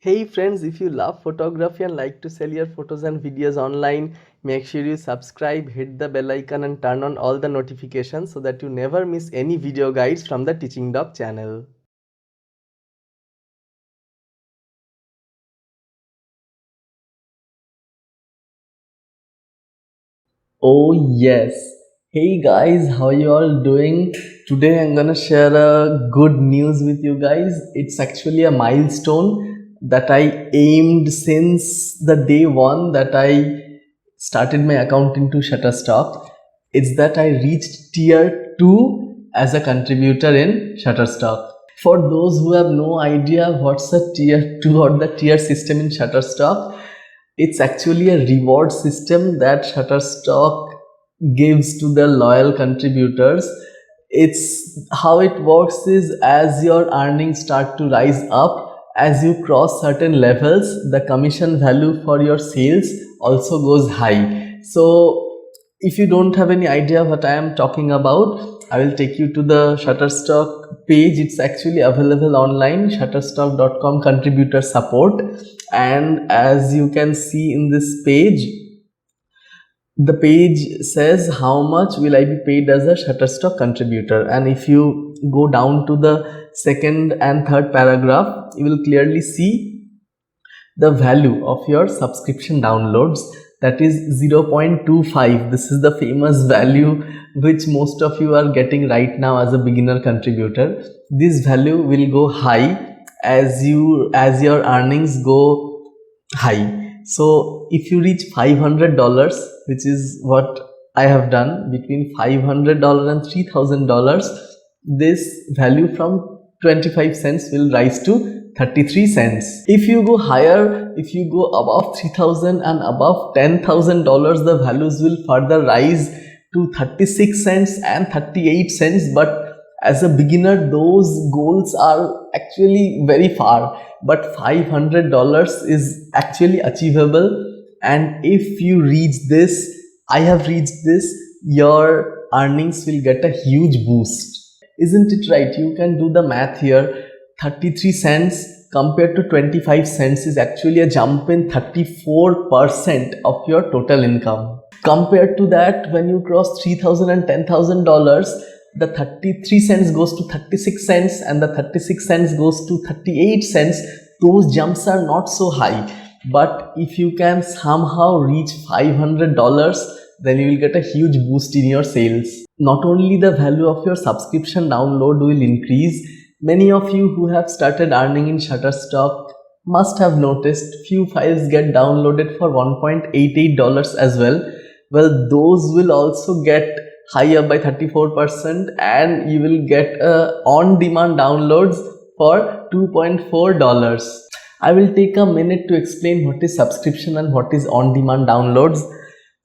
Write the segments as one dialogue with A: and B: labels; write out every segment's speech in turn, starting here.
A: Hey friends, if you love photography and like to sell your photos and videos online, make sure you subscribe, hit the bell icon and turn on all the notifications so that you never miss any video guides from the Teaching Doc channel. Oh yes. Hey guys, how you all doing? Today I'm gonna share a good news with you guys. It's actually a milestone that I aimed since the day one that I started my account into Shutterstock. It's that I reached tier 2 as a contributor in Shutterstock. For those who have no idea what's a tier 2 or the tier system in Shutterstock, it's actually a reward system that Shutterstock gives to the loyal contributors. It's how it works is as your earnings start to rise up, as you cross certain levels, the commission value for your sales also goes high. So if you don't have any idea what I am talking about, I will take you to the Shutterstock page. It's actually available online, shutterstock.com contributor support. And as you can see in this page, the page says how much will I be paid as a Shutterstock contributor. And if you go down to the second and third paragraph, you will clearly see the value of your subscription downloads, that is 0.25. This is the famous value which most of you are getting right now as a beginner contributor. This value will go high as your earnings go high. So if you reach $500, which is what I have done, between $500 and $3,000, this value from 25 cents will rise to 33 cents. If you go higher, if you go above 3,000 and above $10,000, the values will further rise to 36 cents and 38 cents. But as a beginner, those goals are actually very far, but $500 is actually achievable. And if you reach this, I have reached this, your earnings will get a huge boost. Isn't it right? You can do the math here. 33 cents compared to 25 cents is actually a jump in 34% of your total income. Compared to that, when you cross $3,000 and $10,000, the 33 cents goes to 36 cents and the 36 cents goes to 38 cents. Those jumps are not so high. But if you can somehow reach $500, then you will get a huge boost in your sales. Not only the value of your subscription download will increase, many of you who have started earning in Shutterstock must have noticed few files get downloaded for $1.88 as well. Well, those will also get higher by 34% and you will get on-demand downloads for $2.4. I will take a minute to explain what is subscription and what is on-demand downloads.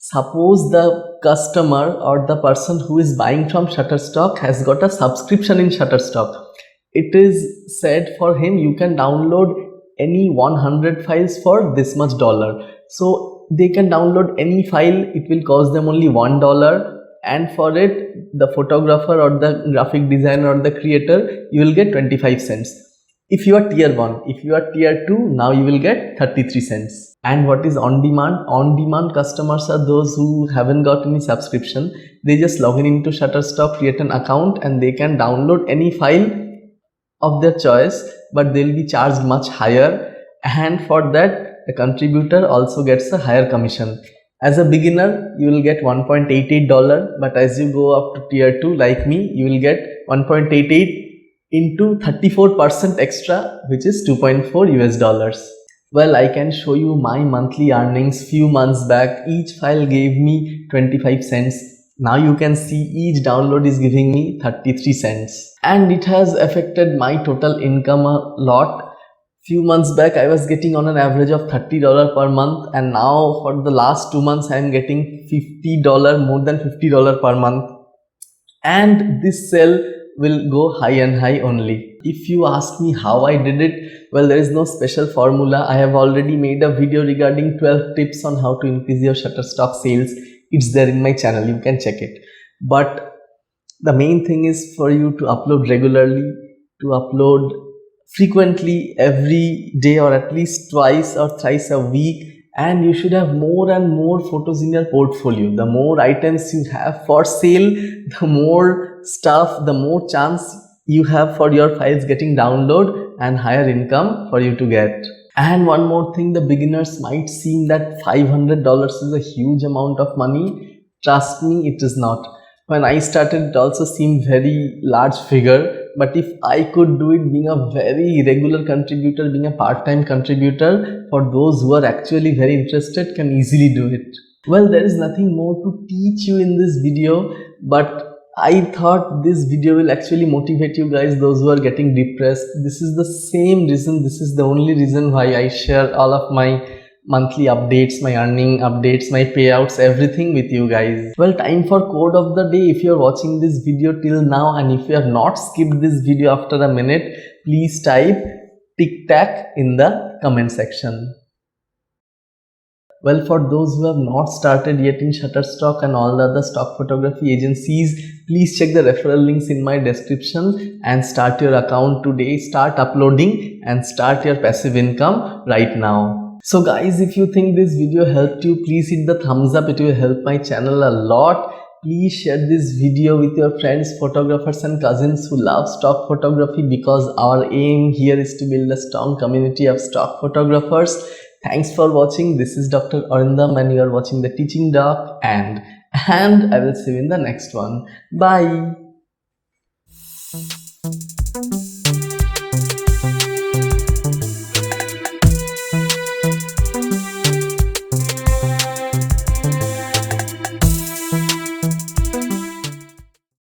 A: Suppose the customer or the person who is buying from Shutterstock has got a subscription in Shutterstock. It is said for him you can download any 100 files for this much dollar. So they can download any file, it will cost them only $1, and for it the photographer or the graphic designer or the creator, you will get 25 cents. If you are tier 1, if you are tier 2, now you will get 33 cents. And what is on demand? On demand customers are those who haven't got any subscription. They just log in into Shutterstock, create an account, and they can download any file of their choice, but they'll be charged much higher. And for that, the contributor also gets a higher commission. As a beginner, you will get $1.88, but as you go up to tier 2 like me, you will get 1.88 into 34% extra, which is 2.4 US dollars. Well, I can show you my monthly earnings. Few months back, each file gave me 25 cents. Now you can see each download is giving me 33 cents. And it has affected my total income a lot. Few months back, I was getting on an average of $30 per month, and now for the last 2 months, I am getting $50, more than $50 per month. And this sale will go high and high only. If you ask me how I did it, well, there is no special formula. I have already made a video regarding 12 tips on how to increase your Shutterstock sales. It's there in my channel, you can check it. But the main thing is for you to upload regularly, to upload frequently every day or at least twice or thrice a week, and you should have more and more photos in your portfolio. The more items you have for sale, the more stuff, the more chance you have for your files getting download and higher income for you to get. And one more thing, the beginners might seem that $500 is a huge amount of money. Trust me, it is not. When I started, it also seemed very large figure. But if I could do it being a very regular contributor, being a part-time contributor, for those who are actually very interested can easily do it. Well, there is nothing more to teach you in this video, but I thought this video will actually motivate you guys, those who are getting depressed. This is the same reason, this is the only reason why I share all of my monthly updates, my earning updates, my payouts, everything with you guys. Well, time for quote of the day. If you're watching this video till now and if you have not skipped this video after a minute, please type tic tac in the comment section. Well, for those who have not started yet in Shutterstock and all the other stock photography agencies, please check the referral links in my description and start your account today. Start uploading and start your passive income right now. So guys, if you think this video helped you, please hit the thumbs up. It will help my channel a lot. Please share this video with your friends, photographers and cousins who love stock photography, because our aim here is to build a strong community of stock photographers. Thanks for watching. This is Dr. Arindam and you are watching The Teaching Doc, and I will see you in the next one. Bye.